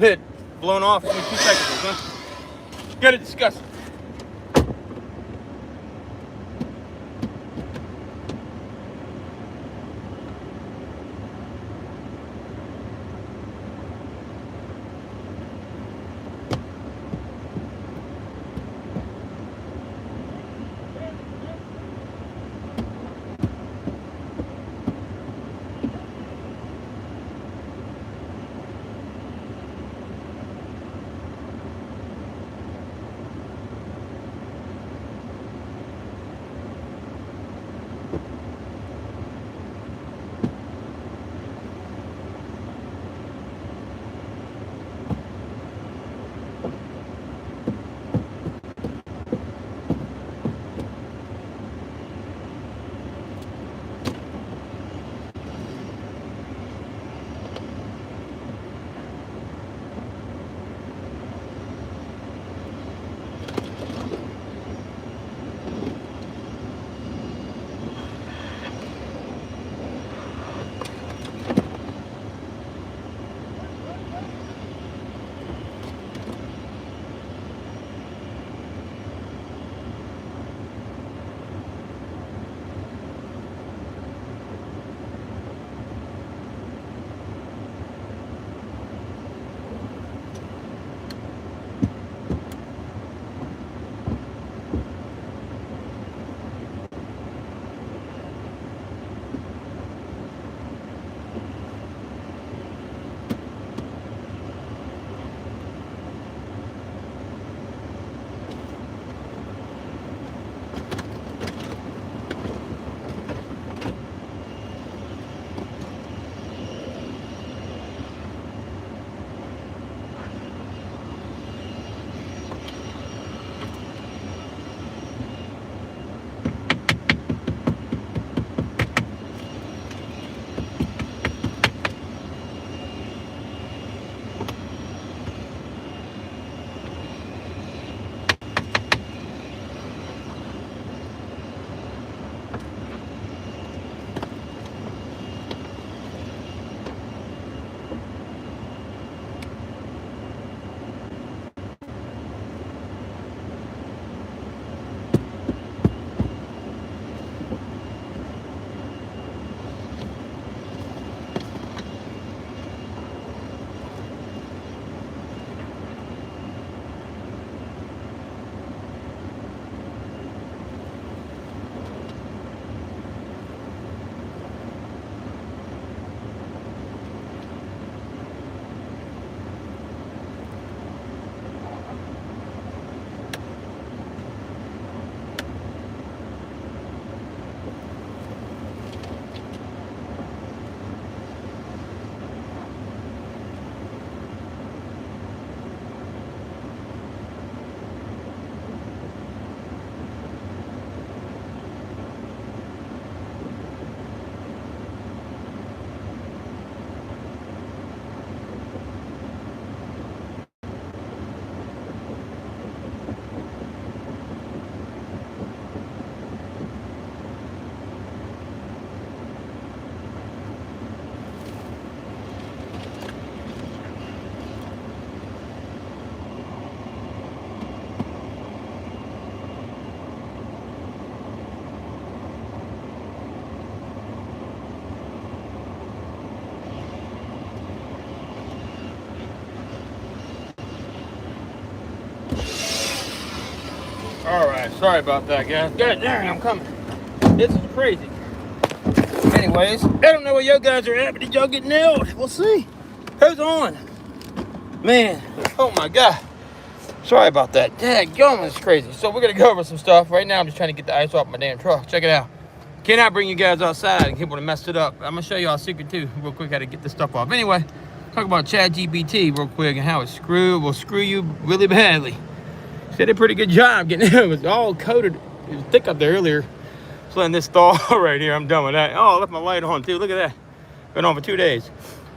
lid blown off. Give me 2 seconds, huh? Gotta discuss it. Alright, sorry about that, guys. God dang, I'm coming. This is crazy. Anyways, I don't know where you guys are at, but did y'all get nailed? We'll see. Who's on? Man, oh my God. Sorry about that. Daggone, it's crazy. So we're going to go over some stuff. Right now, I'm just trying to get the ice off my damn truck. Check it out. Cannot bring you guys outside and people to mess it up. I'm going to show y'all a secret, too, real quick, how to get this stuff off. Anyway, talk about ChatGPT real quick and how it will screw you really badly. She did a pretty good job getting it. It was all coated. It was thick up there earlier. Just letting this thaw right here. I'm done with that. Oh, I left my light on, too. Look at that. Been on for 2 days.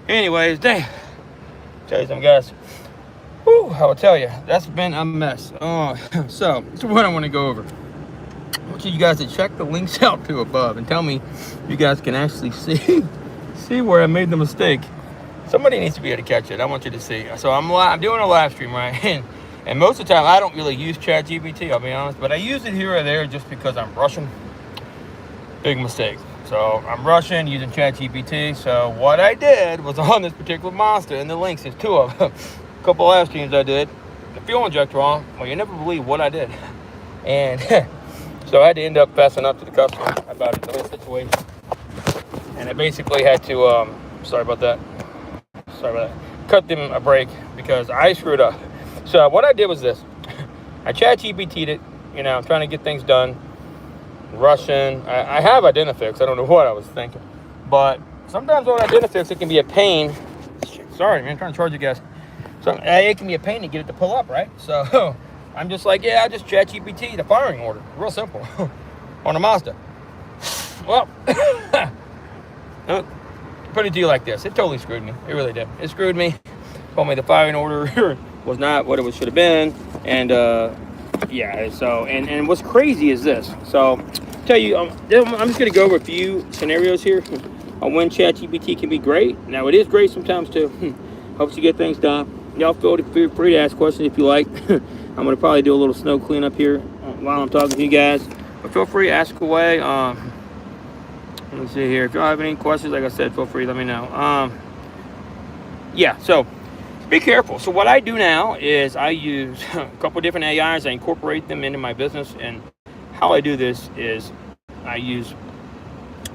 Anyways, dang. Tell you something, guys. Whew, I will tell you, that's been a mess. So, this is what I want to go over. I want you guys to check the links out to above and tell me if you guys can actually see where I made the mistake. Somebody needs to be able to catch it. I want you to see. So I'm doing a live stream, right? And most of the time, I don't really use ChatGPT, I'll be honest. But I use it here or there just because I'm rushing. Big mistake. So I'm rushing using ChatGPT. So what I did was on this particular monster, and the links, there's two of them. A couple live streams I did. The fuel injector on. Well, you never believe what I did. And so I had to end up passing up to the customer about the whole situation. And I basically had to, sorry about that, cut them a break because I screwed up. So what I did was this. I ChatGPT'd it, I'm trying to get things done, rushing. I have Identifix. I don't know what I was thinking. But sometimes on Identifix, it can be a pain. Sorry, man, I'm trying to charge you guys. So it can be a pain to get it to pull up, right? So I'm just like, I just ChatGPT the firing order. Real simple. On a Mazda. Well, put it to you like this. It totally screwed me. It really did. It screwed me. Told me the firing order was not what it should have been. And and what's crazy is this. So tell you, I'm just going to go over a few scenarios here on when ChatGPT can be great. Now, it is great sometimes too. Helps you get things done. Y'all feel free to ask questions if you like. I'm going to probably do a little snow cleanup here while I'm talking to you guys. But feel free to ask away. Let me see here. If y'all have any questions, like I said, feel free to let me know. So be careful. So what I do now is I use a couple different AIs. I incorporate them into my business. And how I do this is I use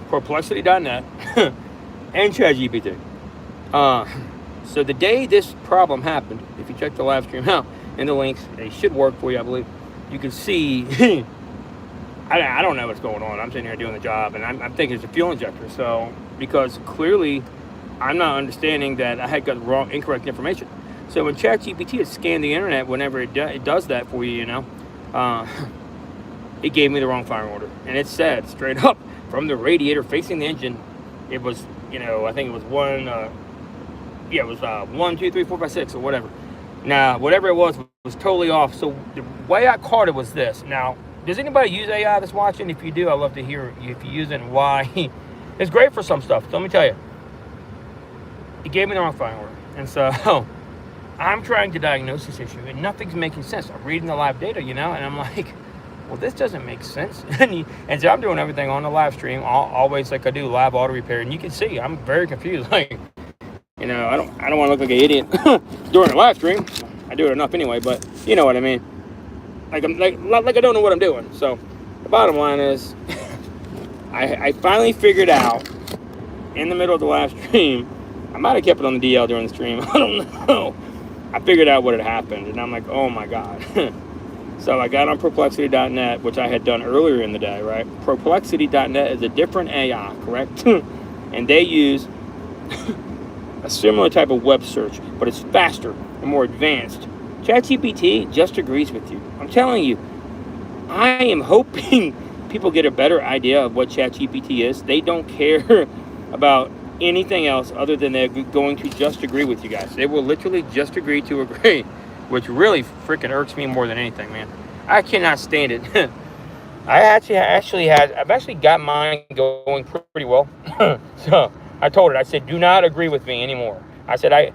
Perplexity.net and ChatGPT. So the day this problem happened, if you check the live stream out in the links, they should work for you, I believe. You can see, I don't know what's going on. I'm sitting here doing the job, and I'm thinking it's a fuel injector. So, because clearly I'm not understanding that I had got the incorrect information. So when ChatGPT has scanned the internet, whenever it does that for you, it gave me the wrong firing order. And it said straight up from the radiator facing the engine, it was, I think it was 1, 2, 3, 4, 5, 6 or whatever. Now, whatever it was totally off. So the way I caught it was this. Now, does anybody use AI that's watching? If you do, I'd love to hear if you use it and why. It's great for some stuff. So let me tell you. It gave me the wrong firing order. And so I'm trying to diagnose this issue and nothing's making sense. I'm reading the live data, and I'm like, well, this doesn't make sense. And so I'm doing everything on the live stream, always like I do live auto repair. And you can see I'm very confused. Like, I don't want to look like an idiot during a live stream. I do it enough anyway, but you know what I mean. Like I don't know what I'm doing. So the bottom line is, I finally figured out in the middle of the live stream. I might have kept it on the DL during the stream. I don't know. I figured out what had happened, and I'm like, oh my god. So I got on Perplexity.net, which I had done earlier in the day, right? Perplexity.net is a different AI, correct? And they use a similar type of web search, but it's faster and more advanced. ChatGPT just agrees with you. I'm telling you, I am hoping people get a better idea of what ChatGPT is. They don't care about anything else other than they're going to just agree with you guys. They will literally just agree to agree, which really freaking irks me more than anything, man. I cannot stand it. I've actually got mine going pretty well. So I told it, I said, do not agree with me anymore. I said,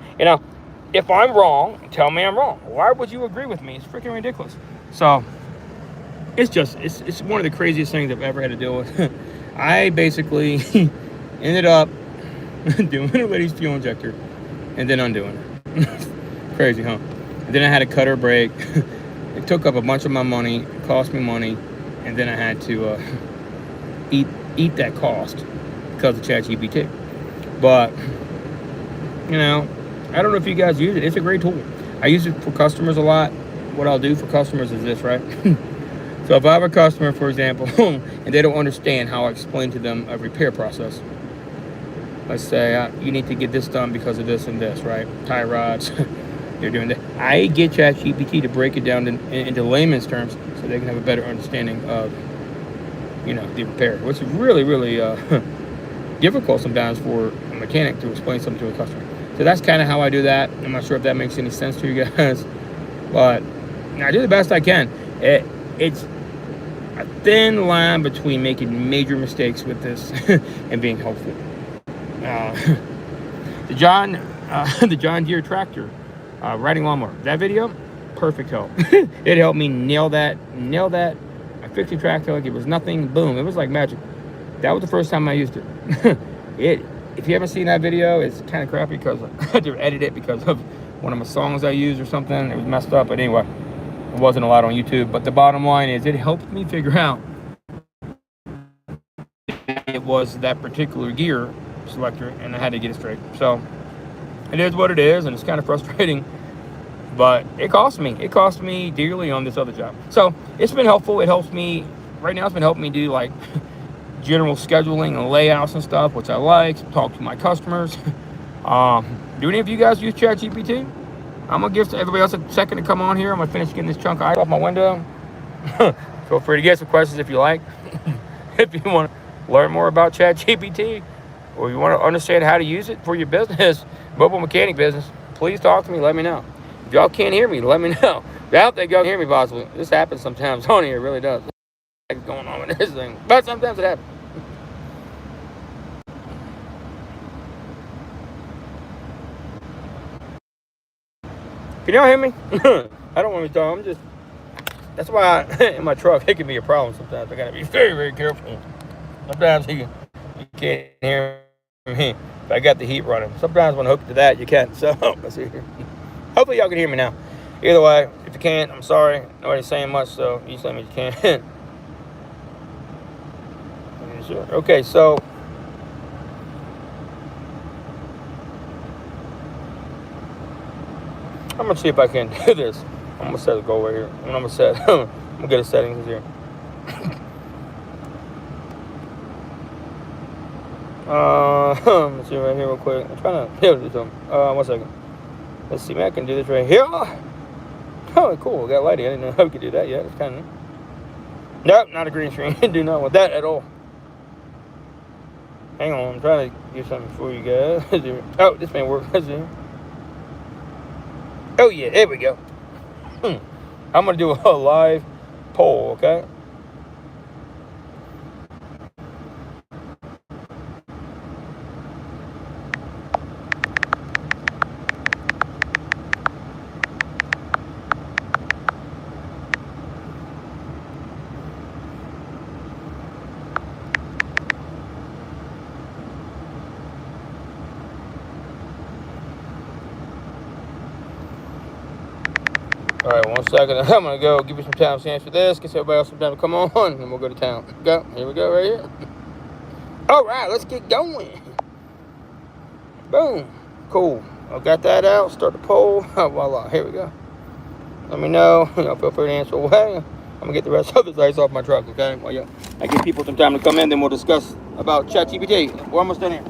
if I'm wrong, tell me I'm wrong. Why would you agree with me? It's freaking ridiculous. So it's one of the craziest things I've ever had to deal with. I basically ended up doing a lady's fuel injector and then undoing it. Crazy, huh? And then I had to cut her brake. It took up a bunch of my money, it cost me money, and then I had to eat that cost because of ChatGPT. But I don't know if you guys use it. It's a great tool. I use it for customers a lot. What I'll do for customers is this, right? So if I have a customer, for example, and they don't understand how I explain to them a repair process. Let's say you need to get this done because of this and this, right? Tie rods, you're doing that. I get ChatGPT to break it down into layman's terms so they can have a better understanding of, the repair, which is really, really difficult sometimes for a mechanic to explain something to a customer. So that's kind of how I do that. I'm not sure if that makes any sense to you guys, but I do the best I can. It's a thin line between making major mistakes with this and being helpful. John, the John Deere tractor, riding lawnmower. That video, perfect help. It helped me nail that. I fixed the tractor like it was nothing. Boom, it was like magic. That was the first time I used it. If you haven't seen that video, it's kind of crappy because I had to edit it because of one of my songs I used or something. It was messed up, but anyway, it wasn't a lot on YouTube. But the bottom line is, it helped me figure out it was that particular gear selector, and I had to get it straight. So it is what it is, and it's kind of frustrating, but it cost me dearly on this other job. So it's been helpful. It helps me right now. It's been helping me do like general scheduling and layouts and stuff, which I like. Talk to my customers. Do any of you guys use ChatGPT? I'm gonna give everybody else a second to come on here. I'm gonna finish getting this chunk of ice off my window. Feel free to get some questions if you like. If you want to learn more about ChatGPT, or you want to understand how to use it for your business, mobile mechanic business, please talk to me. Let me know. If y'all can't hear me, let me know. I don't think y'all can hear me possibly. This happens sometimes on here. It really does. What's going on with this thing? But sometimes it happens. Can y'all hear me? I don't want to talk. I'm just. That's why in my truck it can be a problem sometimes. I gotta be very, very careful. Sometimes you can't hear me if I got the heat running. Sometimes when I hook it to that, you can't. So let's see here. Hopefully y'all can hear me now. Either way, if you can't, I'm sorry. Nobody's saying much, so you just let me you can. Sure. Okay, so I'm gonna see if I can do this. I'm gonna set a goal right here. I'm gonna set. I'm gonna get a settings here. Let's see right here real quick. I'm trying to do something. 1 second. Let's see, man. I can do this right here. Oh, cool. Got lighting. I didn't know I could do that yet. It's kind of. Nope, not a green screen. Do not want that at all. Hang on. I'm trying to do something for you guys. Oh, this may work. Let's see. Oh yeah, there we go. I'm gonna do a live poll, okay? All right, 1 second. I'm gonna go give you some time to answer this. Get everybody else some time to come on, and we'll go to town. Go. Here we go, right here. All right, let's get going. Boom. Cool. I got that out. Start the poll. Voila. Here we go. Let me know. Y'all feel free to answer away. I'm gonna get the rest of this ice off my truck. Okay. Well, yeah. I give people some time to come in, then we'll discuss about ChatGPT. We're almost done here.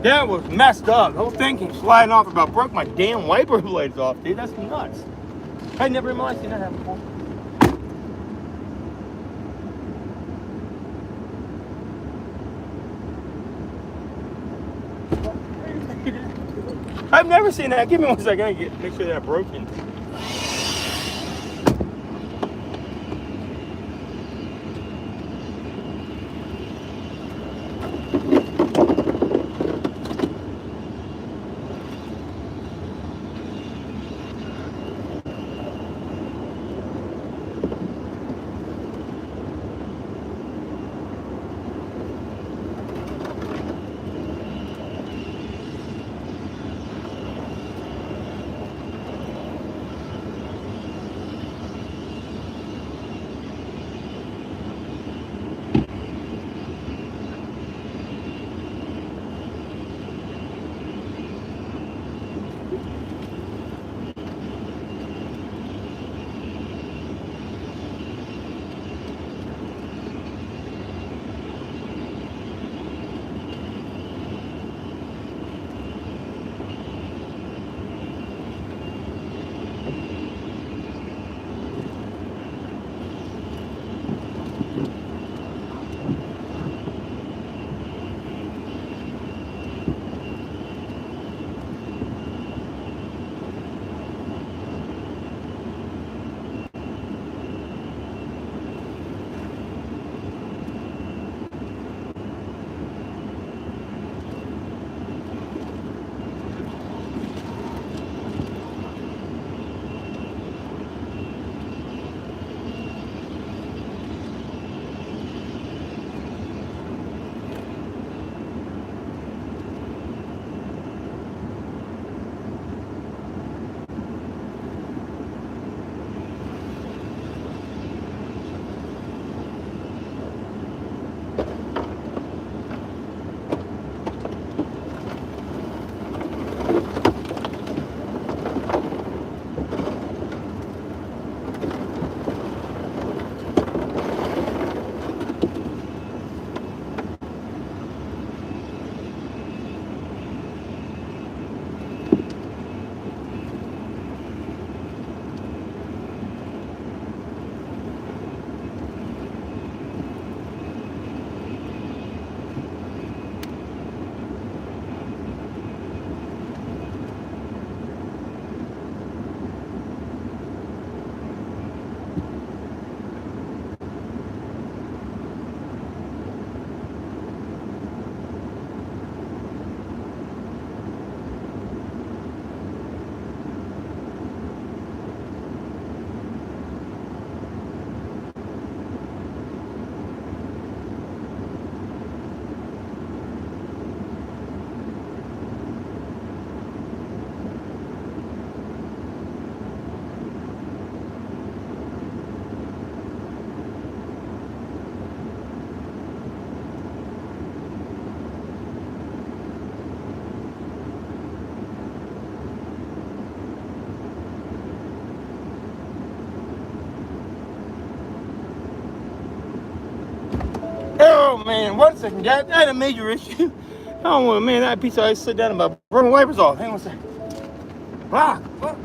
That was messed up. The whole thing came sliding off. About broke my damn wiper blades off, dude. That's nuts. I never in my life seen that happen before. I've never seen that. Give me 1 second. I gotta make sure that broken. Oh man, 1 second, guys. I had a major issue. Oh man, that piece of ice slid down and about broke my wipers off. Hang on a second. Ah, fuck.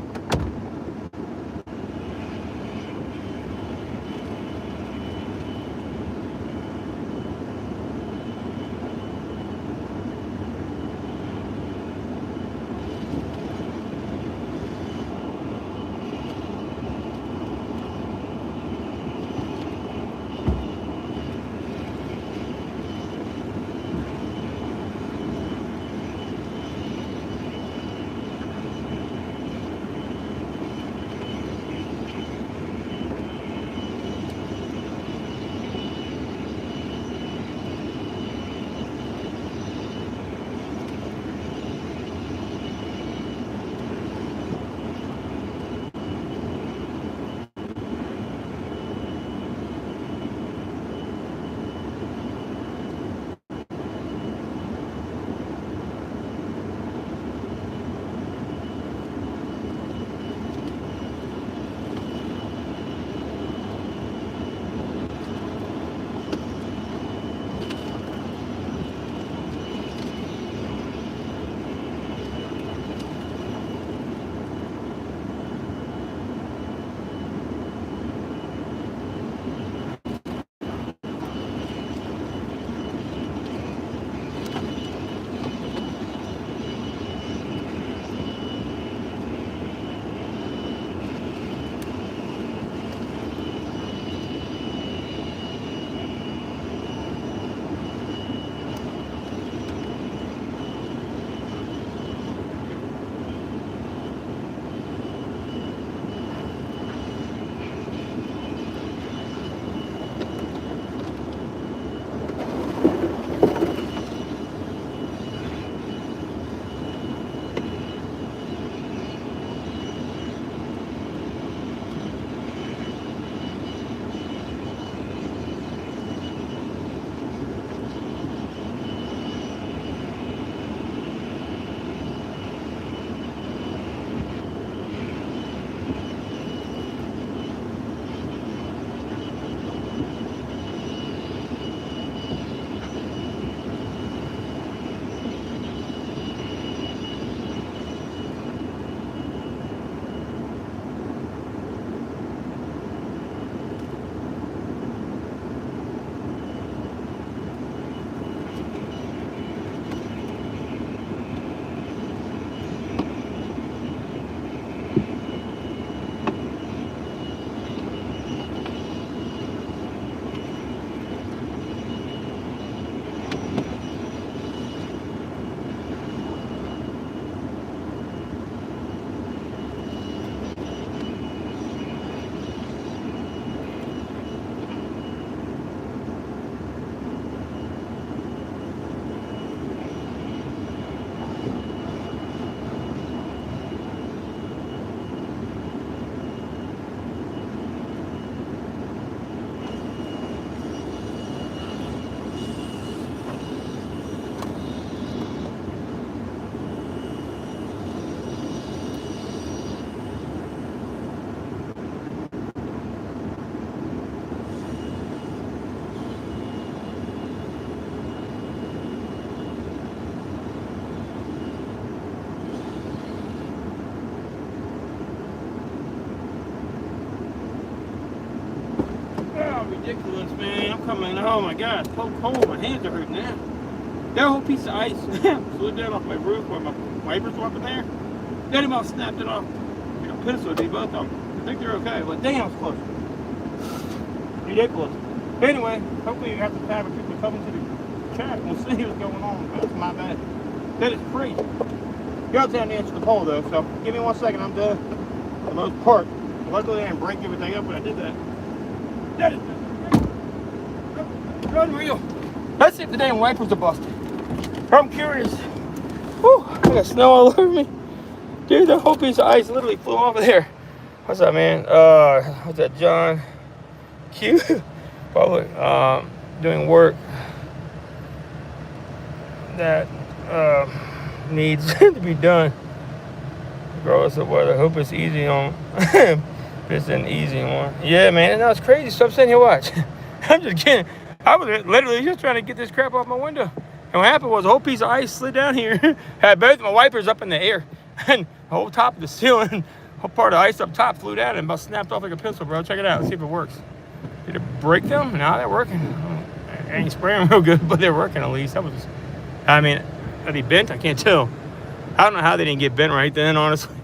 ridiculous, man. I'm coming, oh my God, it's so cold. My hands are hurting now. That whole piece of ice slid down off my roof where my wipers were up in there. Then about snapped it off. You know, pistol did both of them. I think they're okay, but damn, it's close. Ridiculous. Anyway, hopefully you have to have people coming to the chat. We'll see what's going on. That's my bad. That is crazy. Go down to answer the poll though, so give me 1 second. I'm done for the most part. Luckily I didn't break everything up when I did that. That is unreal. Let's see if the damn wipers are busted. I'm curious. Whew, I got snow all over me. Dude, the whole piece of ice literally flew off of there. What's that, man? What's that, John Q? Probably doing work that needs to be done. Regardless of weather. I hope it's easy on. It's an easy one. Yeah, man. And that's crazy. So I'm sitting here, watch. I'm just kidding. I was literally just trying to get this crap off my window. And what happened was a whole piece of ice slid down here. Had both of my wipers up in the air. And the whole top of the ceiling, whole part of the ice up top flew down and about snapped off like a pencil, bro. Check it out. Let's see if it works. Did it break them? No, they're working. I ain't spraying real good, but they're working at least. That was, I mean, are they bent? I can't tell. I don't know how they didn't get bent right then, honestly.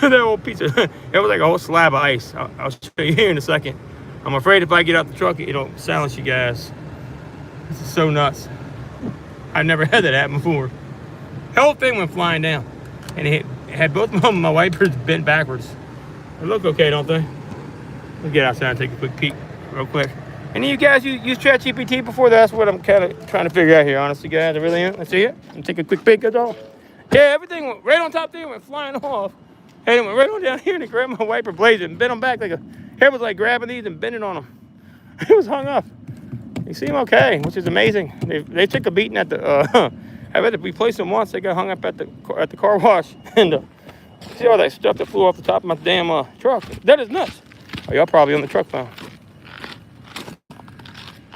That whole piece of, it was like a whole slab of ice. I'll show you here in a second. I'm afraid if I get out the truck, it'll silence you guys. This is so nuts. I've never had that happen before. The whole thing went flying down. And it had both of my wipers bent backwards. They look okay, don't they? Let's get outside and take a quick peek real quick. Any of you guys use ChatGPT before? That's what I'm kind of trying to figure out here, honestly, guys. I really am. Let's see it. I'm take a quick peek, that's all. Yeah, everything went right on top there, went flying off. And it went right on down here and it grabbed my wiper blades and bent them back like a, hair was like grabbing these and bending on them. It was hung up. They seem okay, which is amazing. They took a beating at the, I had to replace them once. They got hung up at the car wash. And see all that stuff that flew off the top of my damn truck. That is nuts. Oh, y'all probably on the truck phone.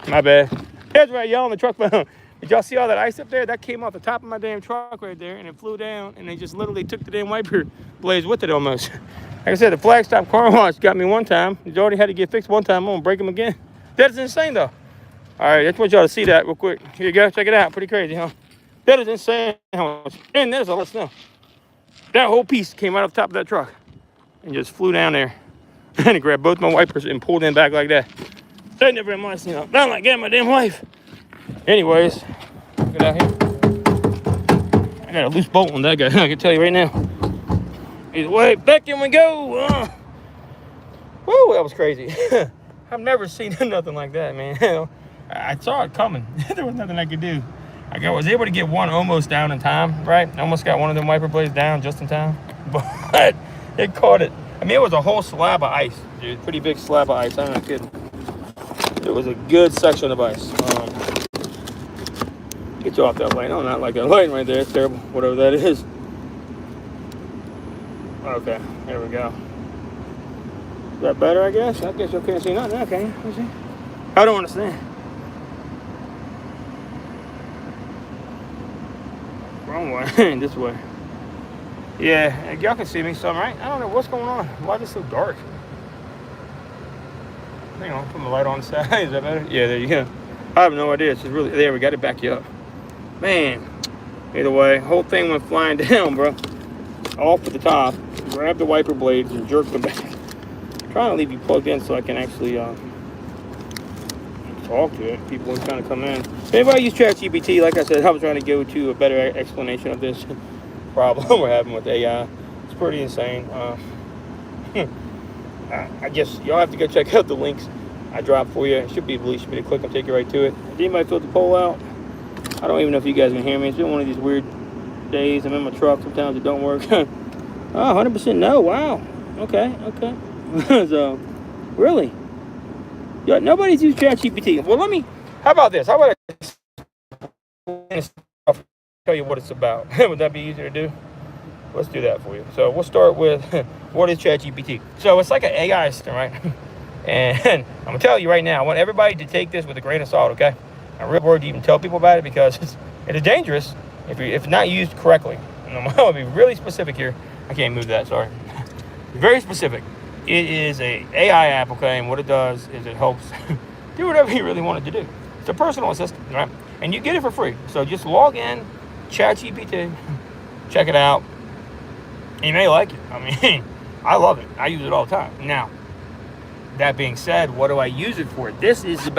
My bad. That's right, y'all on the truck phone. Did y'all see all that ice up there? That came off the top of my damn truck right there, and it flew down, and they just literally took the damn wiper blades with it almost. Like I said, the Flagstop car wash got me one time. It's already had to get fixed one time. I'm gonna break them again. That is insane, though. All right, I just want y'all to see that real quick. Here you go. Check it out. Pretty crazy, huh? That is insane how much. And there's a lot of snow. That whole piece came right off the top of that truck and just flew down there. And it grabbed both my wipers and pulled them back like that. That never in my, you know, not like that in my damn life. Anyways, get out here. I got a loose bolt on that guy. I can tell you right now. Either way, back in we go. Woo, that was crazy. I've never seen nothing like that, man. I saw it coming. There was nothing I could do. I was able to get one almost down in time, right? I almost got one of them wiper blades down just in time. But it caught it. I mean, it was a whole slab of ice, dude. Pretty big slab of ice. I'm not kidding. It was a good section of ice. Get you off that light. Oh, not like that light right there. It's terrible. Whatever that is. Okay, there we go. Is that better, I guess? I guess you can't see nothing. Okay, you see? I don't understand. Wrong way. This way. Yeah, y'all can see me some, right? I don't know what's going on. Why is it so dark? Hang on, put my light on the side. Is that better? Yeah, there you go. I have no idea. It's just really, there, we got to back you up. Man, either way, whole thing went flying down, bro. Off at the top, grabbed the wiper blades and jerked them back. I'm trying to leave you plugged in so I can actually talk to it. People can kind of come in. If anybody use ChatGPT, like I said, I was trying to go to a better explanation of this problem we're having with AI. It's pretty insane. I guess y'all have to go check out the links I dropped for you. It should be released for me to click and take you right to it. Did anybody fill the poll out? I don't even know if you guys can hear me. It's been one of these weird days. I'm in my truck. Sometimes it don't work. Oh, 100% no. Wow. Okay. So, really? Yeah, nobody's used ChatGPT. Well, how about this? How about I tell you what it's about? Would that be easier to do? Let's do that for you. So we'll start with what is ChatGPT? So it's like an AI system, right? And I'm gonna tell you right now, I want everybody to take this with a grain of salt, okay? I'm real worried to even tell people about it because it is dangerous if not used correctly. And I'm gonna be really specific here. I can't move that, sorry. Very specific. It is a AI app, okay? And what it does is it helps. Do whatever you really wanted to do. It's a personal assistant, right? And you get it for free. So just log in, ChatGPT, check it out. You may like it. I mean, I love it. I use it all the time. Now, that being said, what do I use it for? This is the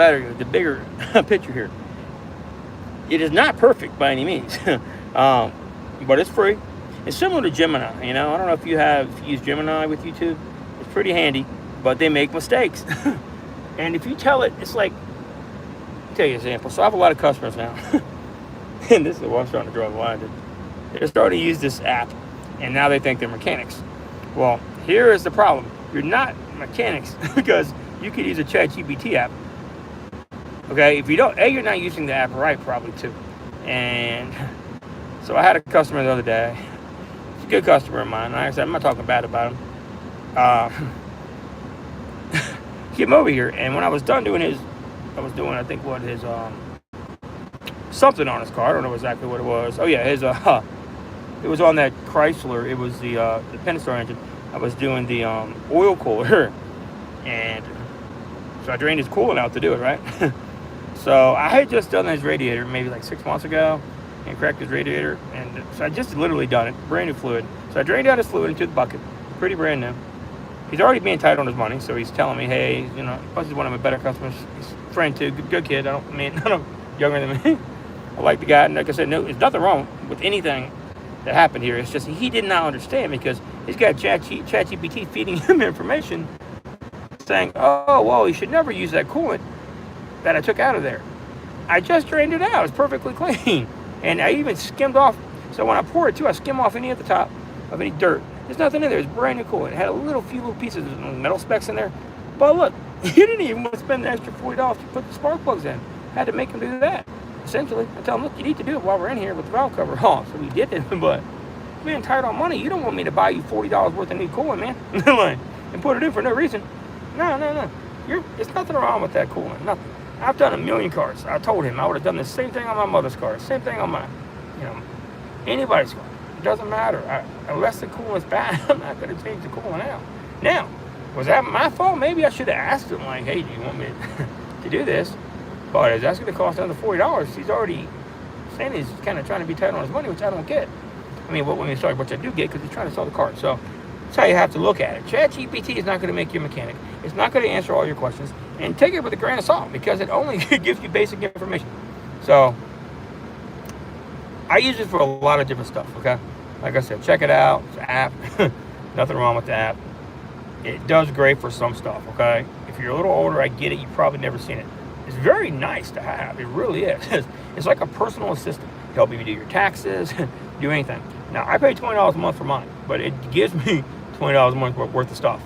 bigger picture here. It is not perfect by any means, but it's free. It's similar to Gemini. You know, I don't know if you use Gemini with YouTube. It's pretty handy, but they make mistakes. And if you tell it, it's like, I'll tell you an example. So I have a lot of customers now, and this is what I'm starting to draw the line. They're starting to use this app, and now they think they're mechanics. Well, here is the problem. You're not mechanics because you could use a ChatGPT app. Okay, if you don't, you're not using the app right, probably too. And so I had a customer the other day. He's a good customer of mine. Like I said, I'm not talking bad about him. He came over here, and when I was done doing his, I think what his something on his car. I don't know exactly what it was. Oh yeah, his it was on that Chrysler. It was the Pentastar engine. I was doing the oil cooler, and so I drained his coolant out to do it, right? So I had just done his radiator maybe like 6 months ago and cracked his radiator. And so I just literally done it, brand new fluid. So I drained out his fluid into the bucket, pretty brand new. He's already being tight on his money, so he's telling me, hey, you know, plus he's one of my better customers. He's a friend too, good kid. I mean, younger than me. I like the guy, and like I said, no, there's nothing wrong with anything that happened here. It's just he did not understand because he's got ChatGPT feeding him information saying, oh, well, you should never use that coolant that I took out of there. I just drained it out. It's perfectly clean. And I even skimmed off. So when I pour it too, I skim off any at the top of any dirt. There's nothing in there. It's brand new coolant. It had a few little pieces of metal specks in there. But look, you didn't even want to spend the extra $40 to put the spark plugs in. Had to make him do that. Essentially, I tell him, look, you need to do it while we're in here with the valve cover off. So we did it, but being tight on money, you don't want me to buy you $40 worth of new coolant, man, and put it in for no reason. No. There's nothing wrong with that coolant, nothing. I've done a million cars. I told him I would have done the same thing on my mother's car, same thing on my, anybody's car. It doesn't matter. Unless the coolant's bad, I'm not going to change the coolant out. Now, was that my fault? Maybe I should have asked him, like, hey, do you want me to do this? But that's going to cost another $40. He's already saying he's kind of trying to be tight on his money, which I don't get. I mean, which I do get because he's trying to sell the car. So that's how you have to look at it. ChatGPT is not going to make you a mechanic. It's not going to answer all your questions. And take it with a grain of salt because it only gives you basic information. So I use it for a lot of different stuff, okay? Like I said, check it out. It's an app. Nothing wrong with the app. It does great for some stuff, okay? If you're a little older, I get it. You've probably never seen it. It's very nice to have. It really is. It's like a personal assistant. Help you do your taxes, do anything. Now, I pay $20 a month for mine, but it gives me $20 a month worth of stuff.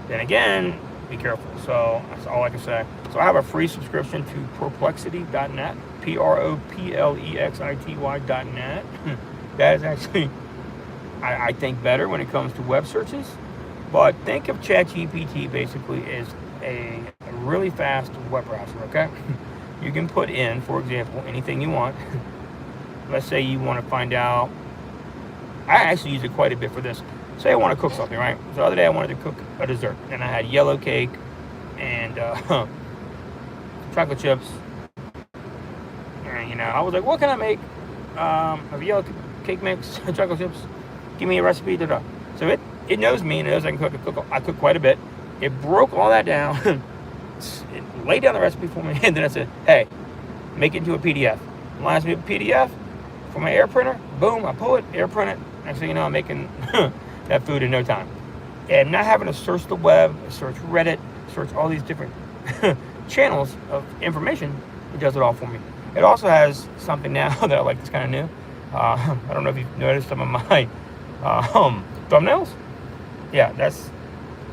Then again, be careful. So that's all I can say. So I have a free subscription to perplexity.net, PROPLEXITY.net. That is actually, I think, better when it comes to web searches. But think of ChatGPT basically as a really fast web browser, okay? You can put in, for example, anything you want. Let's say you want to find out, I actually use it quite a bit for this. Say I want to cook something, right? So the other day I wanted to cook a dessert, and I had yellow cake and chocolate chips. And, I was like, what can I make? A yellow cake mix, chocolate chips. Give me a recipe, da-da. So it knows me, and it knows I can cook. I cook quite a bit. It broke all that down. It laid down the recipe for me, and then I said, hey, make it into a PDF. Last me a PDF for my air printer. Boom, I pull it, air print it. Next thing you know, I'm making that food in no time. And not having to search the web, search Reddit, search all these different channels of information, it does it all for me. It also has something now that I like that's kind of new. I don't know if you've noticed some of my thumbnails. Yeah, that's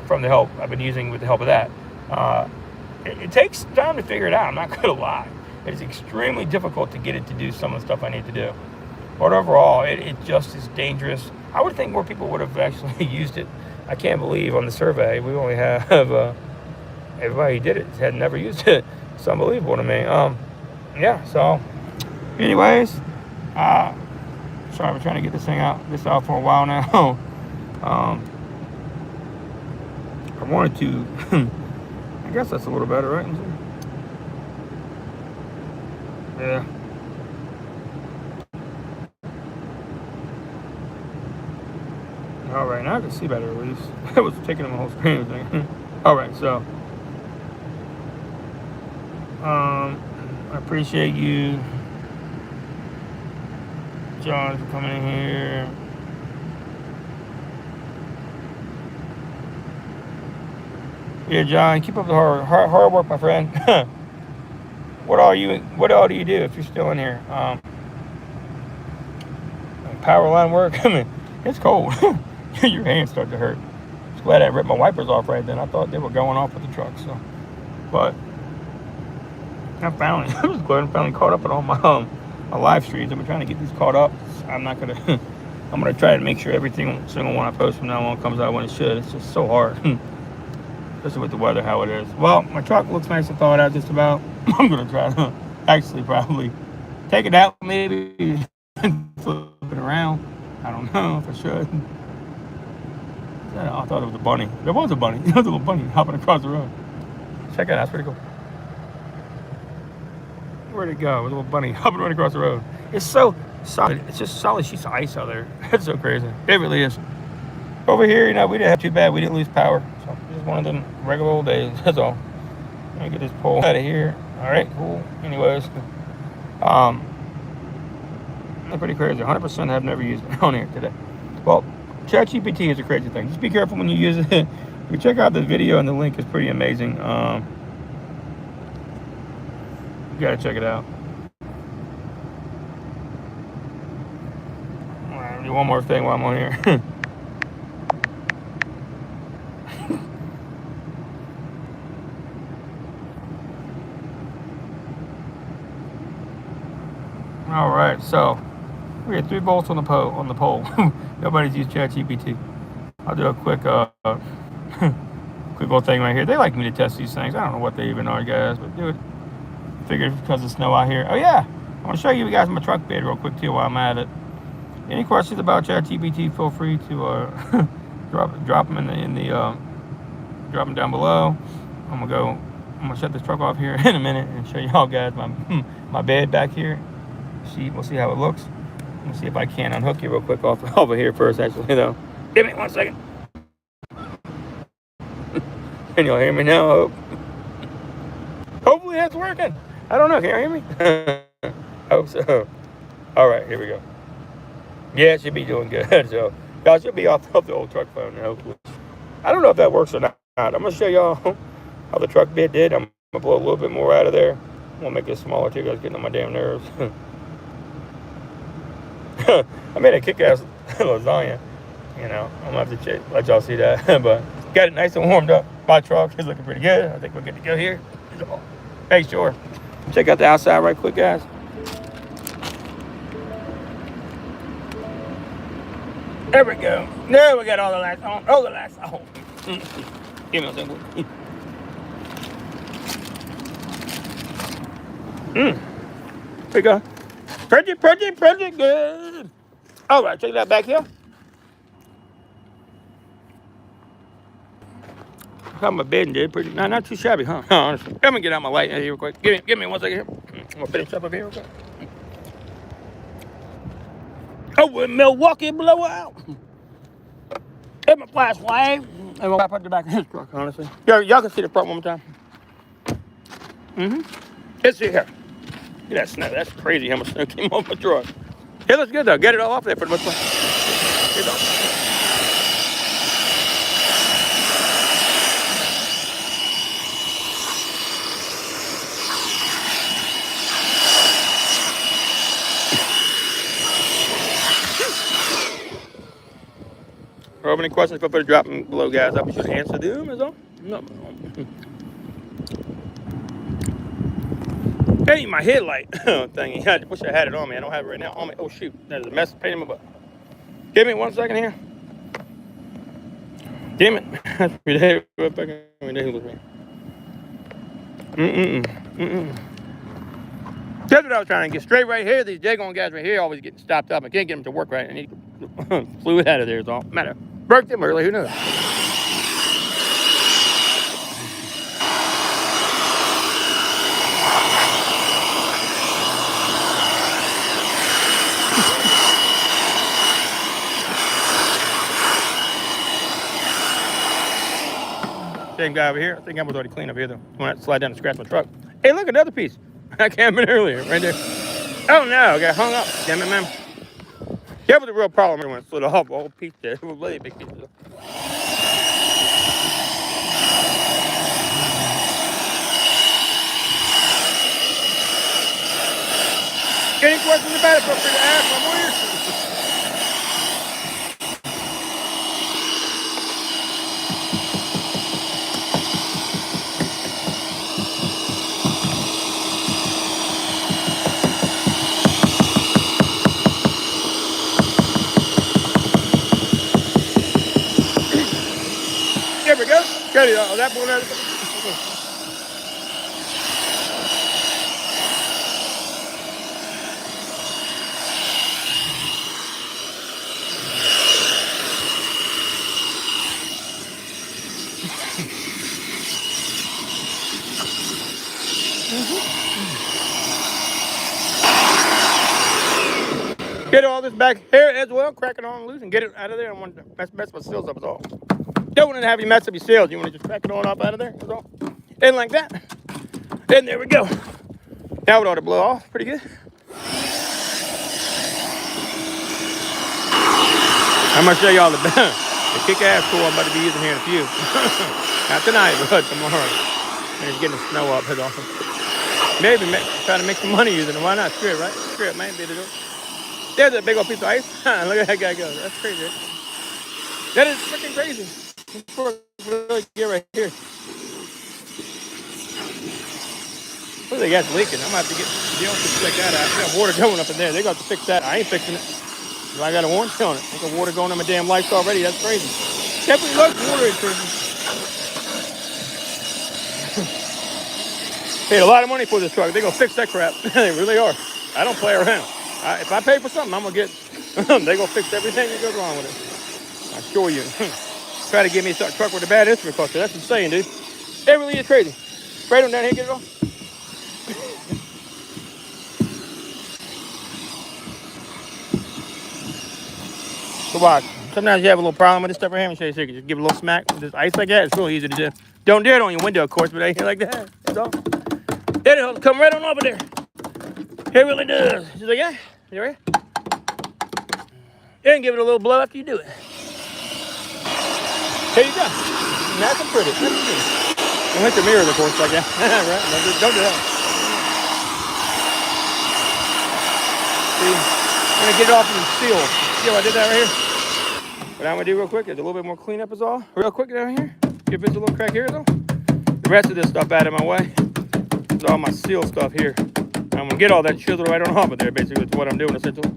from the help I've been using with the help of that. It takes time to figure it out. I'm not going to lie. It's extremely difficult to get it to do some of the stuff I need to do. But overall, it just is dangerous. I would think more people would have actually used it. I can't believe on the survey we only have everybody who did it had never used it. It's unbelievable to me. Yeah. So, anyways, sorry, I'm trying to get this out for a while now. I wanted to. I guess that's a little better, right? Yeah. All right, now I can see better at least. I was taking up my whole screen thing. All right, so I appreciate you, John, for coming in here. Yeah, John, keep up the hard work, my friend. What all do you do if you're still in here? Power line work. I mean, it's cold. Your hands start to hurt. Just glad I ripped my wipers off right then. I thought they were going off with the truck. So, but I finally, I'm just glad I finally caught up on all my live streams. I've been trying to get these caught up. I'm not gonna. I'm gonna try to make sure every single one I post from now on comes out when it should. It's just so hard, especially with the weather how it is. Well, my truck looks nice and thawed out just about. I'm gonna try to actually probably take it out, maybe flip it around. I don't know if I should. I thought it was a bunny. There was a bunny. There was a little bunny hopping across the road. Check it out. That's pretty cool. Where'd it go? A little bunny hopping right across the road. It's so solid. It's just solid sheets of ice out there. It's so crazy. It really is. Over here, we didn't have too bad. We didn't lose power. So just one of them regular old days. That's all. Let me get this pole out of here. All right, cool. Anyways, that's pretty crazy. 100% have never used it on here today. Well, ChatGPT is a crazy thing. Just be careful when you use it. If you check out the video and the link is pretty amazing. You gotta check it out. All right, I'll do one more thing while I'm on here. All right, so we had 3 bolts on the pole. Nobody's used ChatGPT. I'll do a quick quick little thing right here. They like me to test these things. I don't know what they even are, guys, but do it. Figured because of snow out here. Oh yeah, I want to show you guys my truck bed real quick too while I'm at it. Any questions about ChatGPT? Feel free to drop them drop them down below. I'm gonna shut this truck off here in a minute and show y'all guys my bed back here. We'll see how it looks. We'll see if I can unhook you real quick off over here first. Actually, though, give me 1 second. Can y'all hear me now? Hopefully that's working. I don't know. Can y'all hear me? I hope so. All right, here we go. Yeah, it should be doing good. So y'all should be off the old truck phone now. Hopefully. I don't know if that works or not. I'm gonna show y'all how the truck bed did. I'm gonna blow a little bit more out of there. I'm gonna make it smaller too, guys. Getting on my damn nerves. I made a kick-ass lasagna. I'm gonna have to let y'all see that. But got it nice and warmed up. My truck is looking pretty good. I think we're good to go here. Hey, sure. Check out the outside right quick, guys. There we go. There we got all the lights on. All the lights on. Give me a second. There we go. Pretty good. All right, check that back here. How my bed did pretty, not too shabby, huh? Honestly. Let me get out my light here real quick. Give me 1 second here. I'm gonna finish up here real quick. Oh, with Milwaukee blowout. Hit my flashlight. And we'll put the back of his truck, honestly. Y'all can see the front one more time. Let's see here. Look at that snow. That's crazy how much snow came off my truck. It looks good though. Get it all off there for the most part. If you have any questions, feel free to drop them below, guys. I'll be sure to answer them. Is all. No. Hey, my headlight thing. I wish I had it on me. I don't have it right now on me. Oh shoot, there's a mess pain in my butt. Give me 1 second here. Damn it. That's ridiculous. That's what I was trying to get straight right here. These daggone guys right here always getting stopped up. I can't get them to work right. I need fluid out of there is all. Matter. Broke them early. Who knows? Same guy over here. I think I was already clean up here though. When I slide down and scratch my truck. Hey, look, another piece. I came in earlier, right there. Oh no, I got hung up. Damn it, man. That was a real problem when I slid off a whole piece there. It was really a big piece. Any questions about it? Feel free to ask. I'm here. There we go. Got it. That one. Get all this back here as well, crack it on loose and get it out of there. I don't want to mess my seals up at all. Don't want to have you mess up your seals. You want to just crack it on up out of there. That's all. And like that. And there we go. Now it ought to blow off pretty good. I'm going to show y'all the kick-ass tool I'm about to be using here in a few. Not tonight, but tomorrow. And it's getting the snow up. That's awesome. Maybe try to make some money using it. Why not? Screw it, right? Screw it, man. There's a big old piece of ice. Look at that guy go. That's crazy. Right? That is freaking crazy. Really get right here. Look, the guy's leaking. I'm going to have to get the deal to check that out. I got water going up in there. They're going to have to fix that. I ain't fixing it. I got a warranty on it. I got water going on my damn lights already. That's crazy. Definitely loves water intrusion. Paid a lot of money for this truck. They're going to fix that crap. They really are. I don't play around. If I pay for something, I'm going to get they're going to fix everything that goes wrong with it. I assure you. Try to give me a truck with a bad instrument cluster. That's insane, dude. It really is crazy. Spray them down here, get it off. So watch. Sometimes you have a little problem with this stuff right here. Let me show you a second. Just give it a little smack with this ice like that. It's real easy to do. Don't do it on your window, of course, but right here like that. That's all. It'll come right on over there. It really does. Just like that. You ready? And give it a little blow after you do it. There you go. Nice and pretty. Don't hit the mirrors, of course, like that. Right? Don't do that. See, I'm going to get it off and seal. See how I did that right here? What I'm going to do real quick is a little bit more cleanup is all. Real quick down here. Give this a little crack here, though. The rest of this stuff out of my way. It's all my seal stuff here. I'm going to get all that chisel right on top of there, basically. That's what I'm doing, essentially.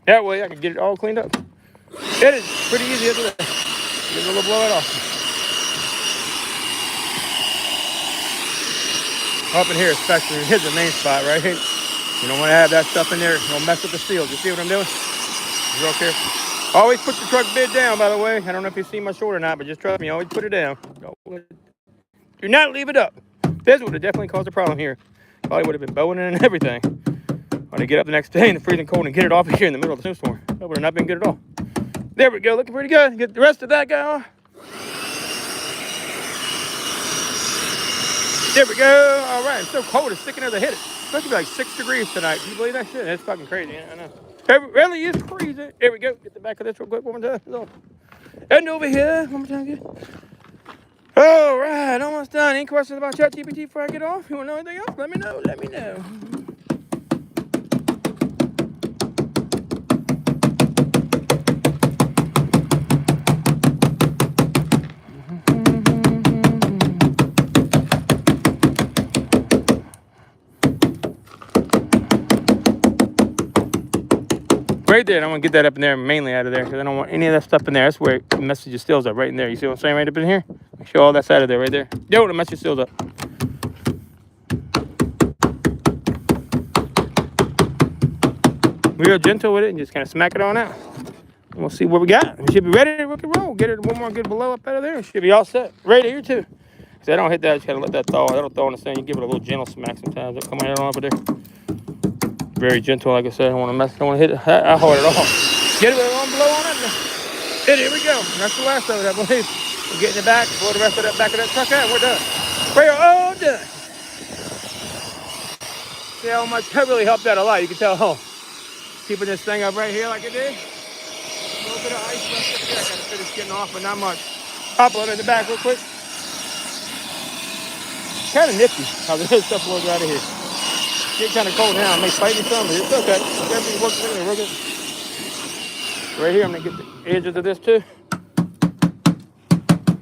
That way I can get it all cleaned up. It is pretty easy to do that. Give it a little blow it off. Up in here especially, here's the main spot right here. You don't want to have that stuff in there. Don't mess with the seals. You see what I'm doing? Real careful. Always put your truck bed down, by the way. I don't know if you see my short or not, but just trust me, always put it down. Do not leave it up. This would have definitely caused a problem here. Probably would have been bowing in and everything. When I get up the next day in the freezing cold and get it off here in the middle of the snowstorm. That would have not been good at all. There we go, looking pretty good. Get the rest of that guy off. There we go. All right, it's so cold, it's sticking as I hit it. It's supposed to be like 6 degrees tonight. Can you believe that shit? That's fucking crazy. I know. It really is crazy. There we go. Get the back of this real quick one more time. And over here, one more time. Good. All right, almost done. Any questions about ChatGPT before I get off? You want to know anything else? Let me know. Let me know. Right there, and I'm going to get that up in there, mainly out of there, because I don't want any of that stuff in there. That's where the message stills up, right in there. You see what I'm saying right up in here? Make sure all that's out of there, right there. Don't want to mess your seals up. Real gentle with it, and just kind of smack it on out. And we'll see what we got. We should be ready to rock and roll. Get it one more good blow up out of there. It should be all set. Right here, too. So I don't hit that, just kind of let that thaw. That'll thaw on the stand. You give it a little gentle smack sometimes. It'll come right on over there. Very gentle, like I said. I don't want to mess. I don't want to hit it. I hold it off. Get it with one blow on it. And here we go. That's the last of it, I believe. We'll get in the back, blow the rest of that back of that truck out, and we're done. We're all done. See how much that really helped out a lot. You can tell, keeping this thing up right here like it did. A little bit of ice left up there. I gotta finish getting off, but not much. Upload in the back real quick. Kind of nifty how this stuff blows out of here. Getting kind of cold now. It may fight me some, but it's okay. Everything's working real good. Right here, I'm gonna get the edges of this too.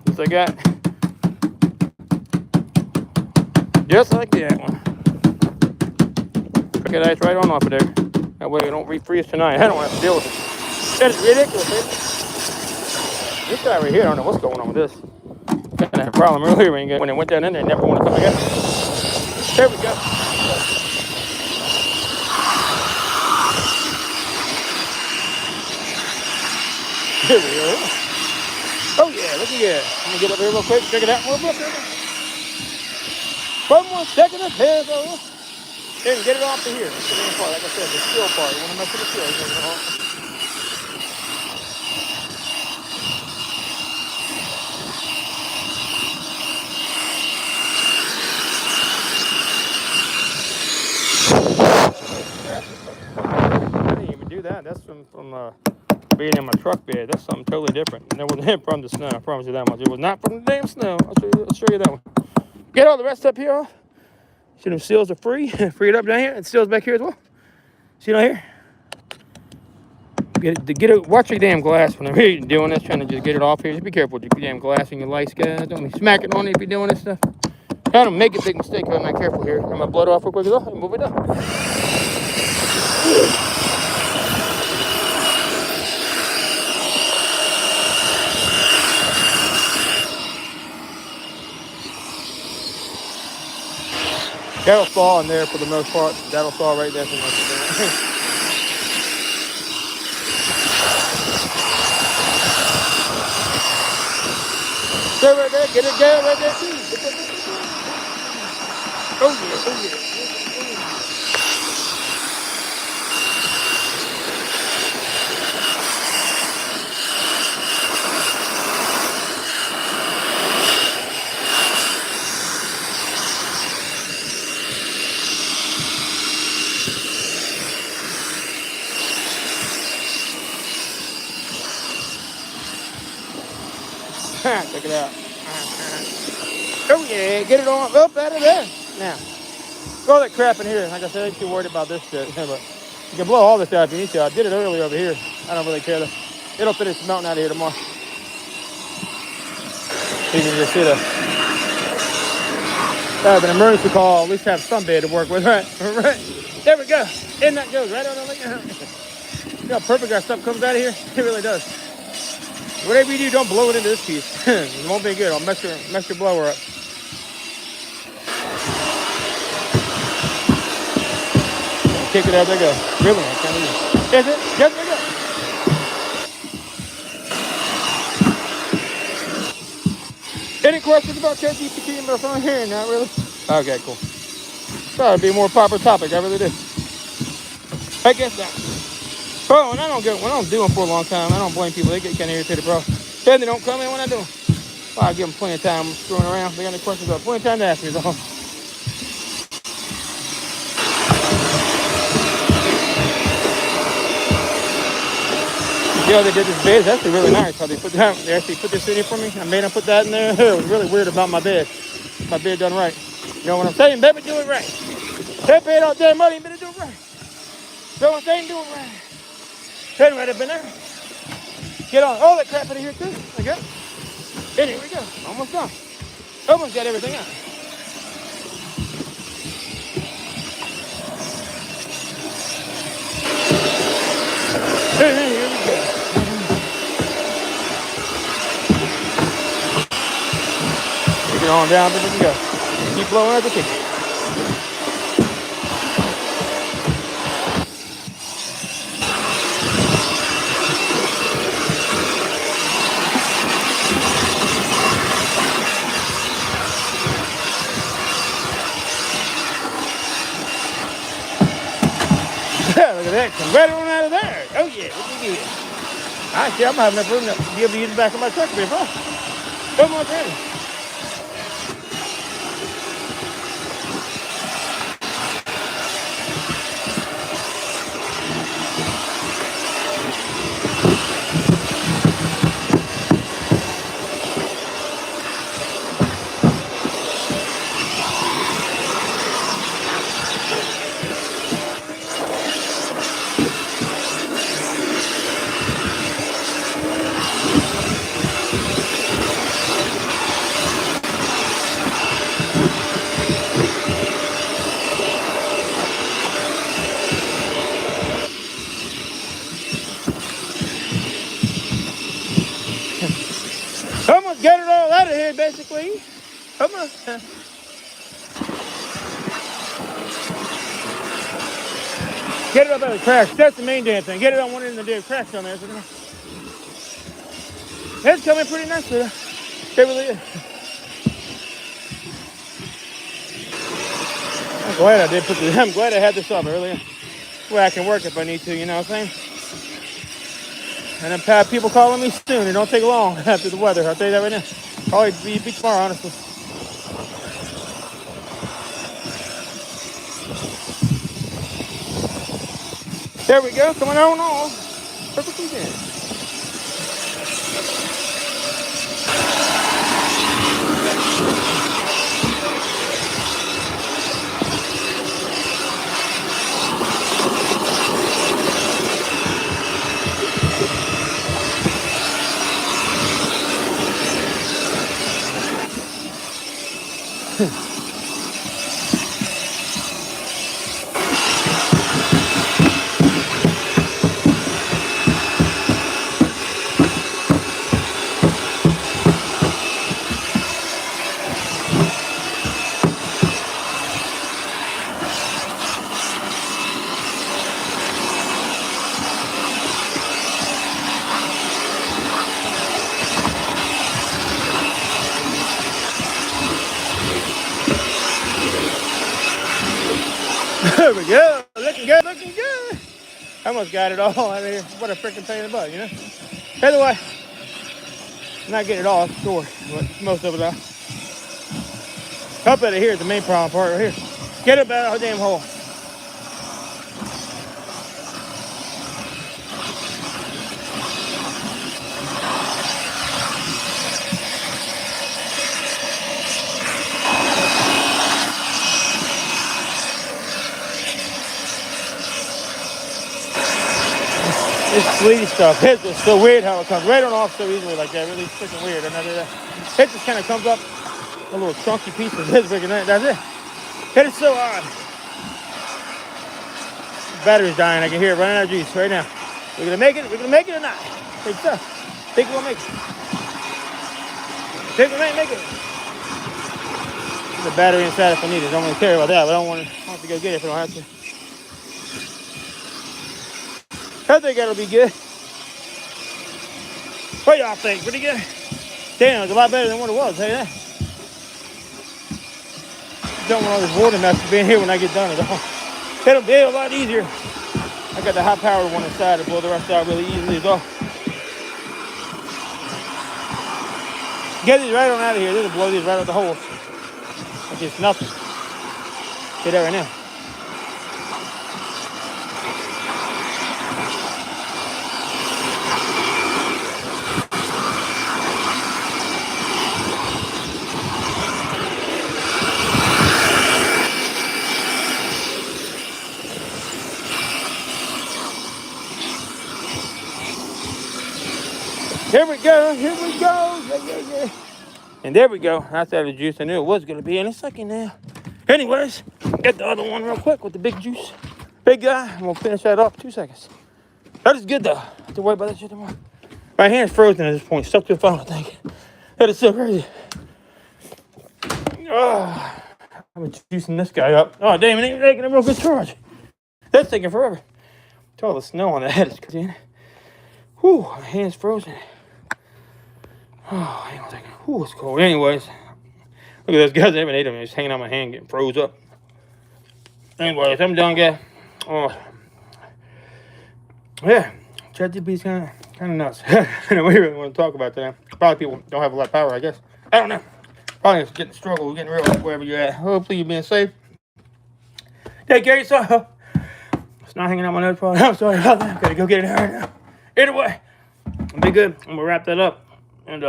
Just like that. Just like that one. Get ice right on off of there. That way it don't refreeze tonight. I don't have to deal with it. That is ridiculous, man. This guy right here, I don't know what's going on with this. Kind of had a problem earlier when it went down in there, never want to come again. There we go. Here we go. Oh yeah, look at that. Let me get up here real quick, check it out. One more second of hands over. Then get it off to here. That's the main part. Like I said, the steel part. You want to mess with the steel. I didn't even do that. That's from being in my truck bed. That's something totally different. And that wasn't from the snow. I promise you that much. It was not from the damn snow. I'll show you that one. Get all the rest up here off. See them seals are free. Free it up down here. And seals back here as well. See down here? Get it. Watch your damn glass whenever you're doing this. Trying to just get it off here. Just be careful with your damn glass and your lights, guys. Don't be smacking on it if you're doing this stuff. Kind of make a big mistake if I'm not careful here. I'm gonna blow it off real quick as well and move it up. That'll thaw in there for the most part. That'll thaw right there for most of it. Go right there, get it down right there too. Oh yeah, oh yeah. Check it out. Oh yeah, get it on up out of there. Now, throw that crap in here. Like I said, I ain't too worried about this shit. But you can blow all this out if you need to. I did it earlier over here. I don't really care though. It'll finish melting out of here tomorrow. You can just see an emergency call. At least have some bed to work with, right? Right. There we go. And that goes right on the link. See how perfect that stuff comes out of here? It really does. Whatever you do, don't blow it into this piece. It won't be good. I'll mess your blower up. Kick it out, there go. Really, I can't even. Is it? Yes, there go. Any questions about ChatGPT and my phone here? Not really? Okay, cool. Thought it'd be a more proper topic. I really do. I guess not. Bro, when I don't do them for a long time, I don't blame people. They get kind of irritated, bro. Then they don't come in when I do them. Well, I give them plenty of time screwing around. If they got any questions, plenty of time to ask me, though. Yeah, they did this bed. It's actually really nice how they actually put this in here for me. I made them put that in there. It was really weird about my bed. My bed done right. You know what I'm saying? Baby, do it right. They paid all damn money, better do it right. So I'm saying, do it right. Turn right up in there. Get all that crap out of here too. Okay. And here we go. Almost done. Almost got everything out. Here we go. Take it on down, there we go. Keep blowing at the kitchen. Look at that, come right on out of there. Oh yeah, look at you. I see, I'm having enough room to be able to use the back of my truck here, huh? Come on, in. Almost got it all out of here, basically. Come on. Get it up out of the crash. That's the main damn thing. Get it on one end of the damn crash on there. It's coming pretty nicely. It really is. I'm glad I had this up earlier. Where I can work if I need to, you know what I'm saying? And I've had people calling me soon. It don't take long after the weather. I'll tell you that right now. Probably be tomorrow, honestly. There we go. Coming on off. Perfectly good. There we go. Looking good, looking good. I almost got it all out of here. What a freaking pain in the butt, you know? Anyway, not getting it all, sure, but most of it out. Up out of here is the main problem part right here. Get up out of the damn hole. This sleeve stuff, it's just so weird how it comes right on off so easily like that. Really freaking weird. It just kind of comes up a little chunky piece of this freaking thing. That's it. It is so odd. The battery's dying. I can hear it running out of juice right now. We're gonna make it. We're gonna make it or not. Think so. Think we'll make it. Think we may make it. The battery inside if I need it. Don't really care about that, but I don't want to go get it if I don't have to. I think that'll be good. What y'all think? Pretty good? Damn, it's a lot better than what it was, I'll tell you that. Don't want all this water mess to be in here when I get done at all. It'll be a lot easier. I got the high powered one inside to blow the rest out really easily as well. Get these right on out of here. This will blow these right out the holes. Like it's nothing. Get that right now. Here we go, here we go, yeah. And there we go, that's out of the juice. I knew it was gonna be in a second now. Anyways, get the other one real quick with the big juice. Big guy, and we'll finish that off in 2 seconds. That is good though, I don't have to worry about that shit anymore. My hand's frozen at this point, stuck to the phone, I think. That is so crazy. Oh, I'm juicing this guy up. Oh damn, it ain't making a real good charge. That's taking forever. It's all the snow on the head is crazy. Whew, my hand's frozen. Oh, hang on a second. Ooh, it's cold. Anyways, look at those guys. I haven't ate them. They're just hanging on my hand, getting froze up. Anyways, I'm done, guys. Oh, yeah. ChatGPT's kind of nuts. I don't really want to talk about that. Probably people don't have a lot of power, I guess. I don't know. Probably it's getting struggle, getting real wherever you're at. Hopefully you're being safe. Take care of yourself. It's not hanging out my nose, probably. I'm sorry about that. Gotta go get it right now. Either way, be good. I'm gonna wrap that up. And